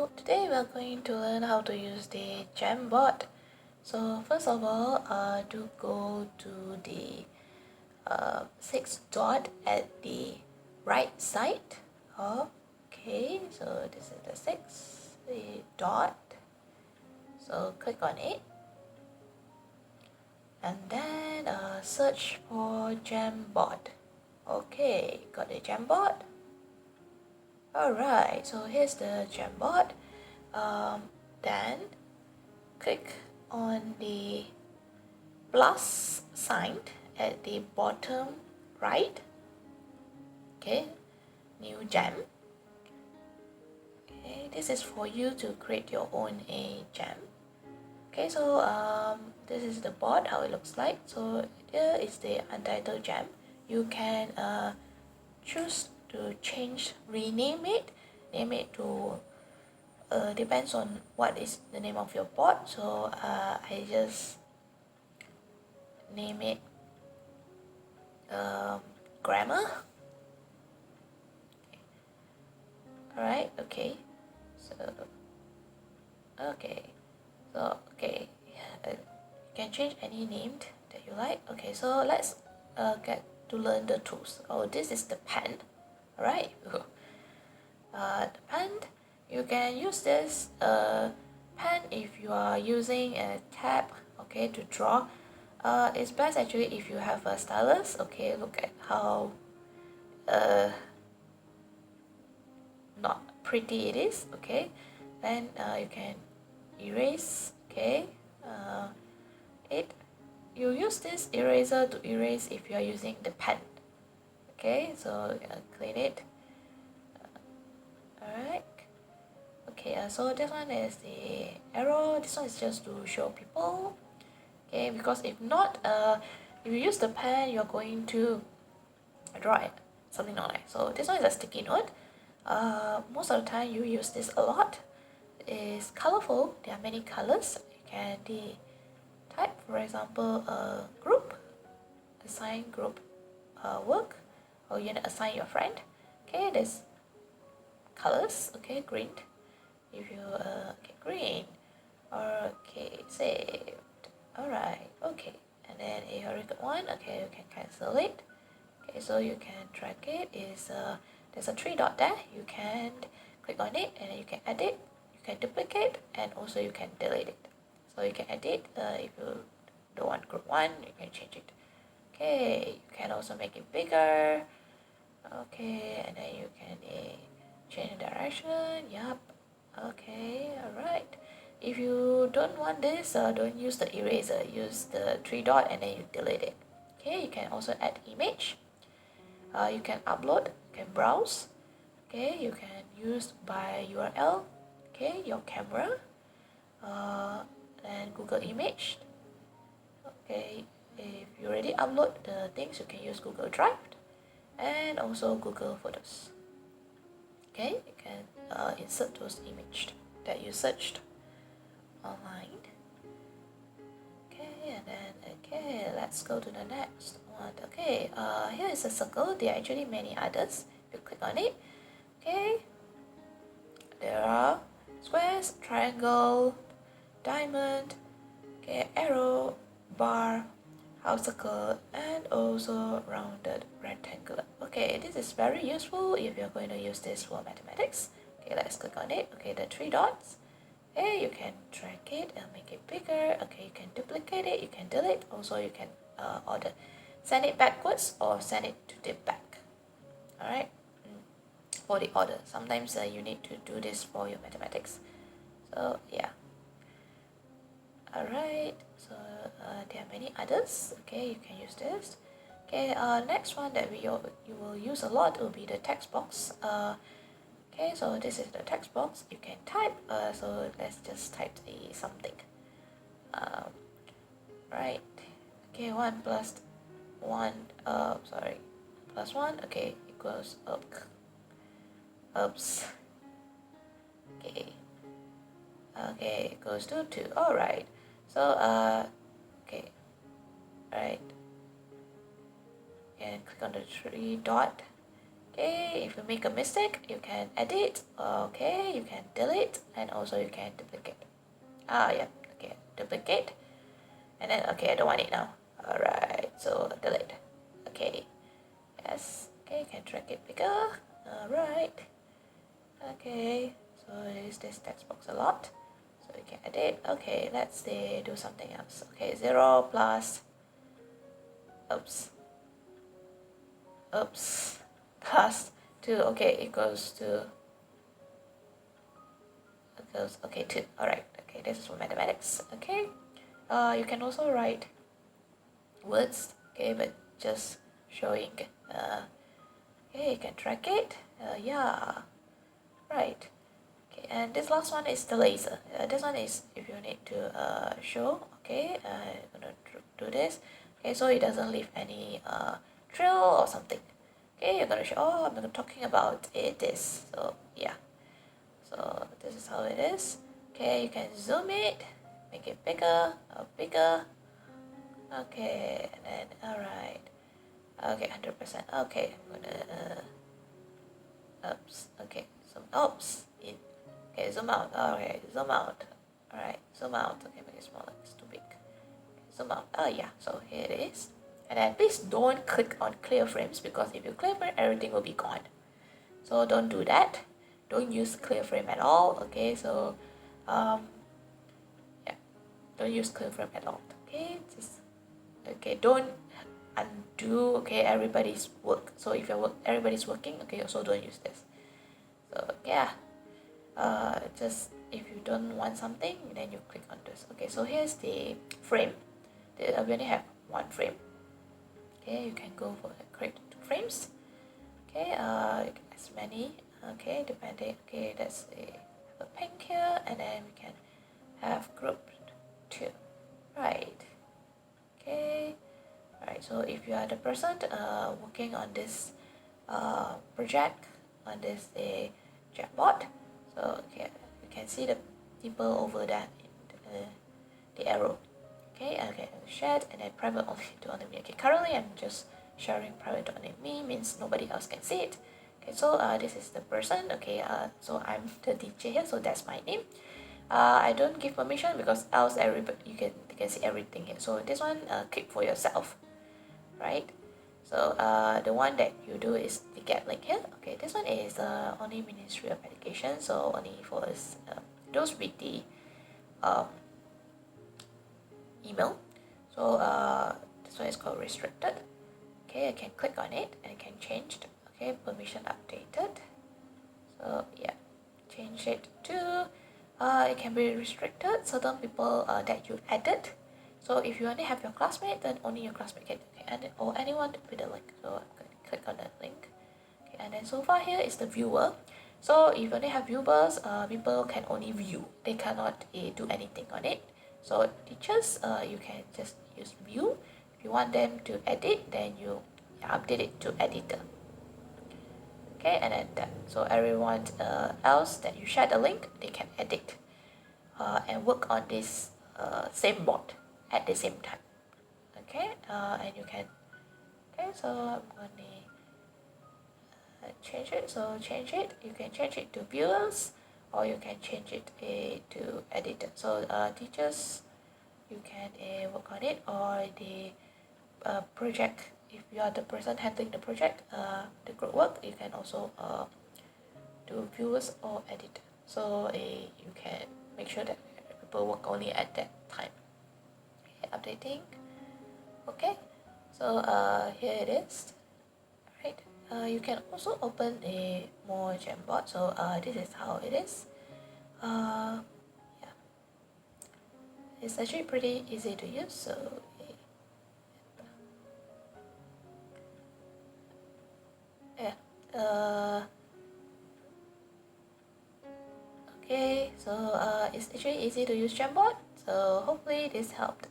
So today we are going to learn how to use the Jamboard. So first of all, do go to the six dot at the right side. Okay, so this is the dot. So click on it, and then search for Jamboard. Okay, got the Jamboard. Alright, so here's the Jamboard. Then click on the plus sign at the bottom right. Okay, new jam. Okay, this is for you to create your own jam. Okay, so this is the board, how it looks like. So here is the untitled jam. You can choose to rename it, name it to depends on what is the name of your board. So I just name it grammar. Alright, okay. So you can change any name that you like. Okay, so let's get to learn the tools. Oh, this is the pen. Alright. The pen, you can use this pen if you are using a tab, okay, to draw. It's best actually if you have a stylus. Okay, look at how not pretty it is. Okay, then you can erase. Okay, you use this eraser to erase if you are using the pen. Okay, so clean it. Alright. Okay, so this one is the arrow. This one is just to show people. Okay, because if not, if you use the pen, you're going to draw it, something like that. So this one is a sticky note. Most of the time you use this a lot. It's colorful. There are many colors. You can type, for example, a group, assign group work, or you can assign your friend. Okay, there's colors. Okay, green. If you okay, green. Okay, saved. Alright, okay. And then a horizontal one. Okay, you can cancel it. Okay, so you can track it. There's a three dot there. You can click on it and then you can edit, you can duplicate, and also you can delete it. So you can edit if you don't want group one, you can change it. Okay, you can also make it bigger. Okay, and then you can change the direction. Yup. Okay, alright. If you don't want this, don't use the eraser. Use the three dot and then you delete it. Okay, you can also add image. You can upload, you can browse. Okay, you can use by URL. Okay, your camera. And Google image. Okay, if you already upload the things, you can use Google Drive and also Google Photos. Okay, you can insert those images that you searched online. Okay, and then let's go to the next one. Okay, here is a circle. There are actually many others. You click on it. Okay, there are squares, triangle, diamond, okay, arrow, bar, half circle, and also rounded rectangular. Okay, this is very useful if you're going to use this for mathematics. Okay, let's click on it. Okay, the three dots. Okay, you can drag it and make it bigger. Okay, you can duplicate it, you can delete. Also, you can send it backwards or send it to the back. Alright, for the order. Sometimes you need to do this for your mathematics. So yeah. Alright, so there are many others. Okay, you can use this. Okay, next one that you will use a lot will be the text box. Okay, so this is the text box. You can type. So let's just type something. Right. Okay, 1 plus 1. Plus 1. Okay, equals oops. Okay. Okay, it goes to 2. Alright. So okay. Alright. And click on the three dot Okay, if you make a mistake, you can edit. Okay, you can delete, and also you can duplicate. Yeah, okay, duplicate, and then okay, I don't want it now. Alright, so delete. Okay, yes, okay, you can drag it bigger. Alright, okay, so I use this text box a lot, so you can edit. Okay, let's say do something else. Okay, 0 plus, oops, plus 2, okay, equals to, okay, 2. Alright, okay, this is for mathematics. Okay, you can also write words, okay, but just showing. Okay, you can drag it. Yeah, right. Okay, and this last one is the laser. This one is if you need to show. Okay, I'm gonna do this. Okay, so it doesn't leave any trail or something. Okay, you're gonna show. Oh, I'm talking about it. This. So yeah. So this is how it is. Okay, you can zoom it, make it bigger or bigger. Okay, and then alright. Okay, 100%. Okay, I'm gonna oops. Okay, zoom. Oops. In. Okay, zoom out. Okay, zoom out. Alright, zoom out. Okay, make it smaller. It's too big. Okay, zoom out. Oh yeah. So here it is. And then please don't click on clear frames because if you clear frame, everything will be gone. So don't do that. Don't use clear frame at all. Okay, so yeah, don't use clear frame at all. Okay, just okay. Don't undo. Okay, everybody's work. So if everybody's working. Okay, also don't use this. So yeah, just if you don't want something, then you click on this. Okay, so here's the frame. We only have one frame. Okay, you can go for create 2 frames. Okay, as many. Okay, depending. Okay, let's say have a pink here, and then we can have group 2. Right. Okay. Right. So if you are the person working on this project on this Jamboard, so okay, you can see the people over there in the arrow. Okay, shared and then private only to only me. Okay, currently I'm just sharing private to only me, means nobody else can see it. Okay, so this is the person. Okay, so I'm the DJ here, so that's my name. I don't give permission because else everybody you can see everything here. So this one keep for yourself, right? So the one that you do is the get link here. Okay, this one is only Ministry of Education, so only for us those with the email. So this one is called restricted. Okay, I can click on it and I can change it. Okay, permission updated. So yeah, change it to it can be restricted certain people that you added. So if you only have your classmate, then only your classmate can edit, or anyone with the link. So I'm going to click on that link. Okay, and then so far here is the viewer. So if you only have viewers, people can only view. They cannot do anything on it. So teachers, you can just use view. If you want them to edit, then you update it to editor. Okay, and then that. So everyone else that you share the link, they can edit and work on this same board at the same time. Okay, and you can. Okay, so I'm gonna change it. So change it. You can change it to viewers, or you can change it to editor. So teachers, you can work on it, or the project. If you are the person handling the project, the group work, you can also do viewers or editor. So you can make sure that people work only at that time. Okay, updating. Okay, so here it is. Right. You can also open a more Jamboard. So this is how it is. Yeah, it's actually pretty easy to use. So yeah. Okay, so it's actually easy to use Jamboard. So hopefully this helped.